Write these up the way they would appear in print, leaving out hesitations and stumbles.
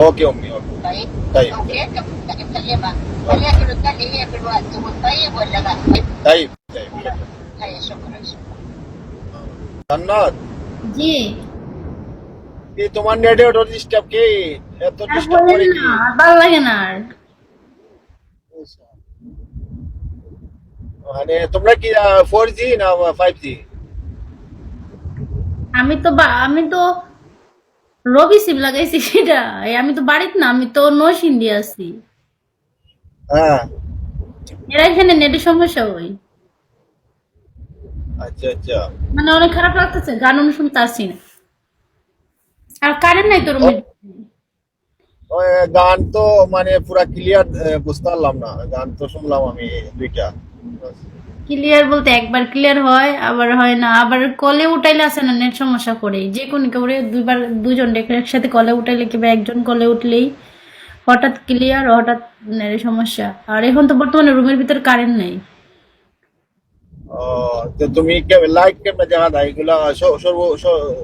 اوكي امي اوكي. طيب. طيب اوكي انت بتكلمها، اوكي. خليها ترد لي هي بالوقت، تقول طيب ولا لا. طيب طيب شكرا. هيا شكرا شكرا. জান্নাত, জি। কি তোমার নেটে ওটা ডিস্টার্ব কি? এত আর ডিস্টার্ব বলেন করে না, কি? আর ভালো লাগে না আর। মানে তোমরা কি 4G না 5G? আমি তো রবি সিম লাগাইছি সেটা। আমি তো বাড়িতে না, আমি তো নরসিংদী আছি। হ্যাঁ এরা এখানে নেটের সমস্যা হয়, আচ্ছা আচ্ছা। মানে অনেক খারাপ লাগতেছে, গান শুনতে আসছি না। আর কারেন্ট নাই তো ও রুমে। ওই গান তো মানে পুরা ক্লিয়ার বুঝতে পারলাম না, গান তো শুনলাম আমি দুইটা। ক্লিয়ার বলতে একবার ক্লিয়ার হয়, আবার হয় না। আবার কলে উঠাইলে আসে না, নেট সমস্যা করে। যে কোনো কেউ দুইবার দুজন একসাথে কলে উঠাইলে কিংবা একজন কলে উঠলেই হঠাৎ ক্লিয়ার, হঠাৎ নেটের সমস্যা। আর এখন তো বর্তমানে রুমের ভিতর কারেন্ট নেই। ও, তো তুমি লাইট কেমনে দেখা যায় এগুলা?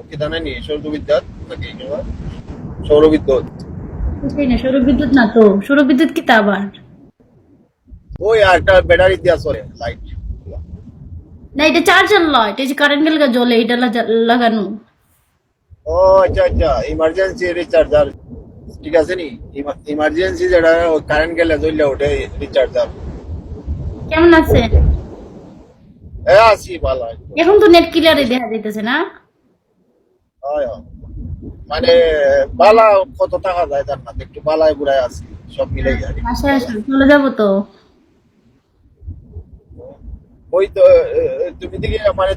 কি জানেন সৌরবিদ্যুৎ নাকি এগুলা? সৌরবিদ্যুৎ। বুঝলি না, সৌরবিদ্যুৎ না তো। সৌরবিদ্যুৎ কি তা আবার? ওই আর একটা ব্যাটারি দিয়া চলে লাইট। না, এটা চার্জার লয়, এটা যে কারেন্ট গেলে জ্বলে, এটা লাগানো। ও আচ্ছা আচ্ছা, ইমার্জেন্সি রিচার্জার। ঠিক আছে নি, ইমার্জেন্সি যেটা কারেন্ট গেলে জ্বললে ওঠে রিচার্জার। কেমন আছে? ওকে, এ আছি ভালো একদম। এখন তো নেট ক্লিয়ারে দেখা যাইতেছে না? হয় হয়। মানে বালা কত টাকা যায় তার না, একটু বালায় বুড়ায় আছি, সব মিলে যায় একটু বাসায় বালা। আসো, চলে যাবো তো। ওই তো তুমি দিকে মানে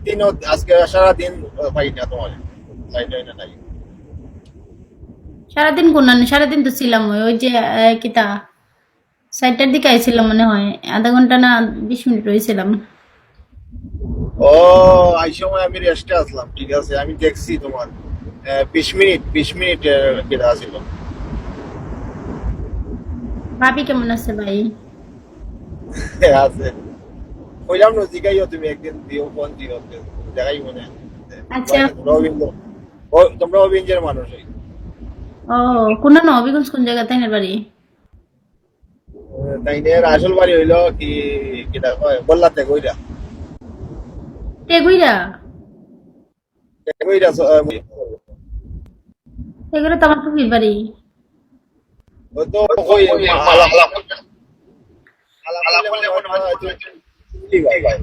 আজকে সারাদিন পাই না তোমার লাইন টাইন নাই। সারাদিন কোন না, সারাদিন তো ছিলাম ওই ওই যে কিতা 4টার দিকে আইছিলাম মনে হয়। আধা ঘন্টা না 20 মিনিট রয়েছিলাম। ও, এই সময় আমি রেস্টে আসলাম, ঠিক আছে আমি দেখছি তোমার 20 মিনিট কেটে আসিল। ভাবি কেমন আছে ভাই? আছে, কইলাম না জিগাইও, তুমি একদিন দিও, ফোন দিও, দেখাই মনে আচ্ছা। তোমরা অবিন্দ, তোমরা অবিঞ্জের মানুষ হই। ও, কোন না হবিগঞ্জ কোন জায়গা তাই না বাড়ি? তাই নিয়ে আসল বাড়ি হইলো কি, কিটা কয় বললাতে কইরা টেগুইরা? কইরা এগুলো তো আমার ফুফির বাড়ি। ও তো কই আলাপ আলাপ করলে মনে হয় কি ভাই।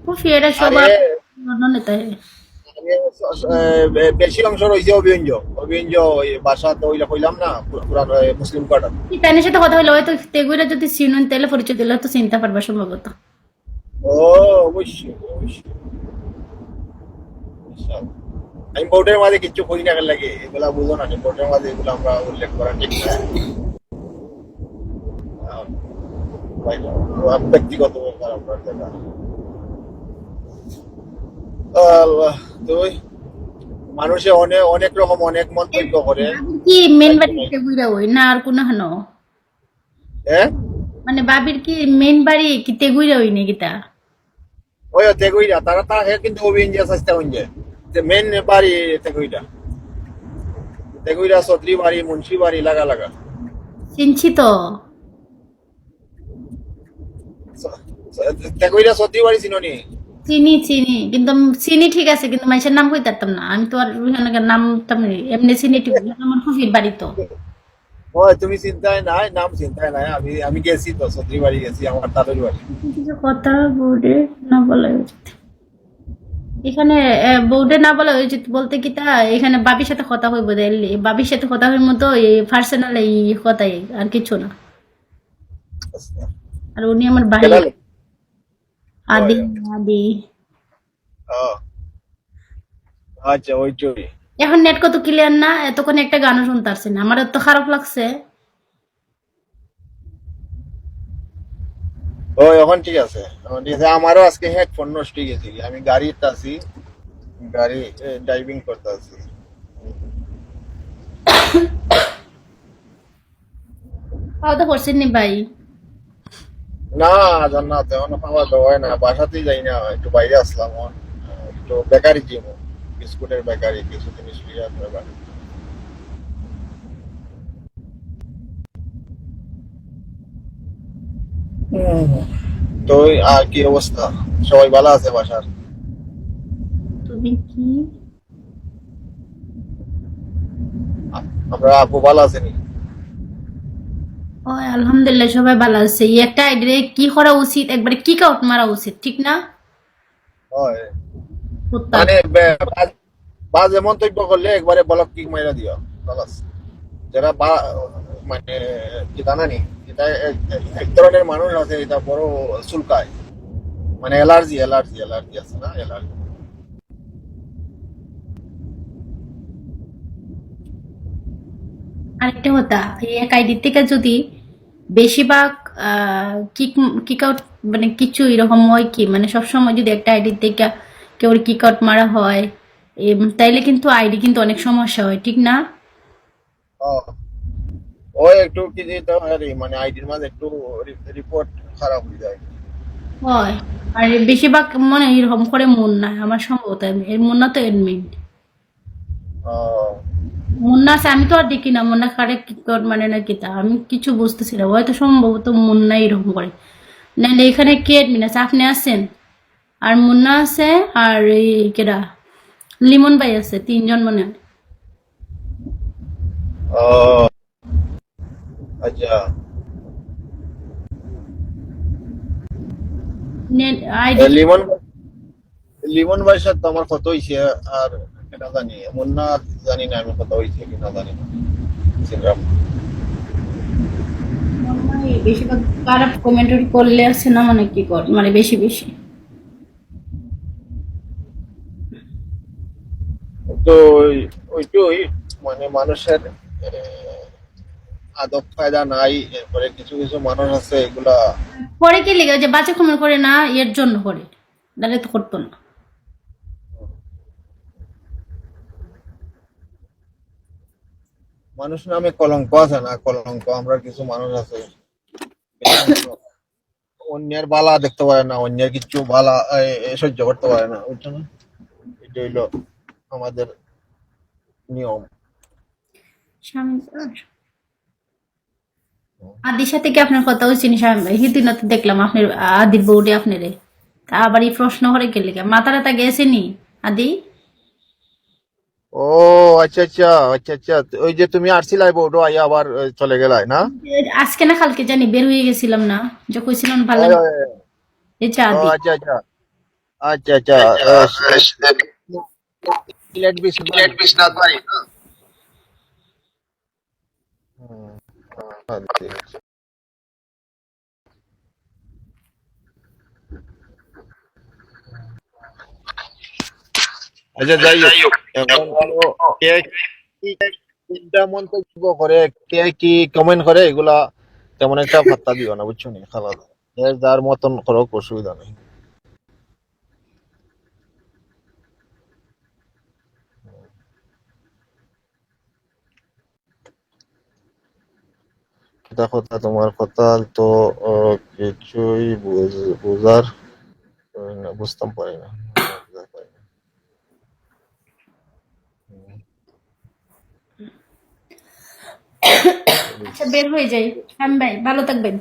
ফুফি এটা আরে সবার নেতা। বেশি অংশ রয়েছে অভিঞ্জ, অভিঞ্জ ওই বাসা তো ওইলা কইলাম না, পুরা মুসলিম কোয়ার্টার। তাইনের সাথে কথা হইলো, হয়তো তেগুইরা যদি চিনুন তাহলে পরিচয় দিলে তো চিনতে পারবা সম্ভবত। ও অবশ্যই অবশ্যই। আমি বোর্ডের মাঝে কিছু করি না লাগে, এগুলা বুঝো না, বোর্ডের মাঝে এগুলো আমরা উল্লেখ করা ঠিক না। আহ, তাই না? ব্যক্তিগত ব্যাপার আমরা দেখা। আল্লাহ, তো ওই মানুষে অনেক অনেক রকম অনেক মন্তব্য করে। বাবির কি মেন বাড়ি তেগুইরা ওই না আর কোন হানো? হ্যাঁ, মানে বাবির কি মেন বাড়ি কি তেগুইরা ওই নাকি তা? ওই তেগুইরা তারা তা হে কিন্তু অভিঞ্জে চেষ্টা হইছে যে মেন বাড়ি তেগুইরা, তেগুইরা চৌধুরী বাড়ি মুন্সি বাড়ি লাগা লাগা। চিনছি তো। তেগুইরা চৌধুরী বাড়ি চিনি? চিনি চিনি, কিন্তু চিনি ঠিক আছে, কিন্তু মানুষের নাম কই তারতাম না। আমি তো আর নাম টাম এমনি চিনি ঠিক, আমার ফুফির বাড়ি তো। ওই তুমি চিন্তায় নাই, নাম চিন্তায় নাই, আমি আমি গেছি তো চৌধুরী বাড়ি গেছি, আমার দাদুর বাড়ি। কিছু কথা বোর্ডে না বলা উচিত। এখানে বোর্ডে না বলা উচিত বলতে কি তা, এখানে বাবির সাথে কথা হইব দেখলি, বাবির সাথে কথা হইব মতো এই পার্সোনাল এই কথাই, আর কিছু না। আর উনি আমার ভাই। কেডা? আদি। ওই আদি। ও, আচ্ছা ওই চুরি। এখন নেট কত ক্লিয়ার না, এতক্ষণ একটা গানও শুনতে পারছি না, আমার এত খারাপ লাগছে। ওই এখন ঠিক আছে, এখন ঠিক আছে। আমারও আজকে হেডফোন নষ্ট হয়ে গেছে, আমি গাড়িতে আছি, গাড়ি ড্রাইভিং করতে আছি। খাওয়া দাওয়া করছেন নি ভাই? না, জান্নাত এখনো খাওয়া দাওয়া হয় না, বাসাতেই যাই না, একটু বাইরে আসলাম এখন। একটু বেকারি দিব, বিস্কুটের বেকারি কিছু জিনিস লিয়ে আসবে বাড়ি। তো আর কি অবস্থা? সবাই ভালো আছে বাসার? তুমি কি? আমরা আপু ভালো আছেনি? ও আলহামদুলিল্লাহ সবাই ভালো আছে। এই একটা আইডিয়া কি করা উচিত, একবারে কিক আউট মারা উচিত, ঠিক না? হয়। কুত্তার। মানে বাজে মন্তব্য করলে একবারে ব্লক কিক মাইরা দিও। খালাস। যারা মানে কি জানানি, এটা এক ধরনের মানুষ আছে, এটা বড় চুলকায়, মানে অ্যালার্জি আছে না, অ্যালার্জি। আরেকটা কথা, এই এক আইডি থেকে যদি বেশিরভাগ কিক কিক আউট মানে কিছু এরকম হয় কি, মানে সবসময় যদি একটা আইডি থেকে কেউ কিক আউট মারা হয়, তাইলে কিন্তু আইডি কিন্তু অনেক সমস্যা হয়, ঠিক না? ওই একটু কি যেতে হয়, মানে আইডির মাঝে একটু রিপোর্ট খারাপ হয়ে যায়। হয়। আর বেশিরভাগ মনে হয় এরকম করে মুন্না, আমার সম্ভবত এর মুন্না তো এডমিন। আহ, মুন্না আছে, আমি তো আর দেখি না মুন্না কারে কি কর মানে না কি তা আমি কিছু বুঝতেছি না, হয়তো সম্ভবত মুন্না এরকম করে। নাহলে এখানে কে এডমিন আছে? আপনি আছেন, আর মুন্না আছে, আর এই কেডা লিমন ভাই আছে, তিনজন মনে হয়। আহ, আচ্ছা। আইডি লিমন লিমন ভাইয়ের সাথে তো আমার কত হয়েছে, আর এটা জানি, মুন্না জানি না আমি কত হয়েছে কিনা জানি না। চিনলাম না। বেশিরভাগ খারাপ কমেন্টরি করলে আছে না, মানে কি কর মানে বেশি বেশি। তো ওইটুই, মানে মানুষের আদব কায়দা নাই, এরপরে কিছু কিছু মানুষ আছে এগুলা। পরে কি লেগে যে বাচ্চা কমেন্ট করে না, এর জন্য করে, নাহলে তো করতো না। মানুষ নামে কলঙ্ক আছে না, কলঙ্ক আমরা কিছু মানুষ আছে, এটা কিন্তু অন্যের বালা দেখতে পারে না, অন্যের কিছু বালা সহ্য করতে পারে না, বুঝছো না? এটা হইলো আমাদের নিয়ম। স্বামী আদির সাথে কি আপনার কথা হয়েছে নি স্বামী ভাই? সেদিন তো দেখলাম আপনার আদির বউডে আপনারে, তা আবার এই প্রশ্ন করে কে লেগে মাথা টাথা গেছে নি আদি? ও আচ্ছা আচ্ছা আচ্ছা আচ্ছা, ওই যে তুমি আসছিলাই বউটো আইয়া আবার চলে গেলাই না? আজকে না কালকে জানি বের হয়ে গেছিলাম না, যে কইছিলাম ভালো ওই, না। ওই, এই যে ও আদি। আচ্ছা আচ্ছা আচ্ছা আচ্ছা, সিলেট বিশ্বনাথ বাড়ি। হুম, আচ্ছা আচ্ছা, যাই হোক, এখন হলো কে কি চিন্তা মন্তব্য করে, কে কি কমেন্ট করে, এগুলা তেমন একটা পাত্তা দিও না, বুঝছো নি খালাস। যে যার মতন করো, অসুবিধা নেই। কথা কথা তোমার কথা তো কিছুই বুঝার না, বুঝতাম পারি না, বুঝতে পারি না। আচ্ছা বের হয়ে যাই, স্বামী ভাই ভালো থাকবেন।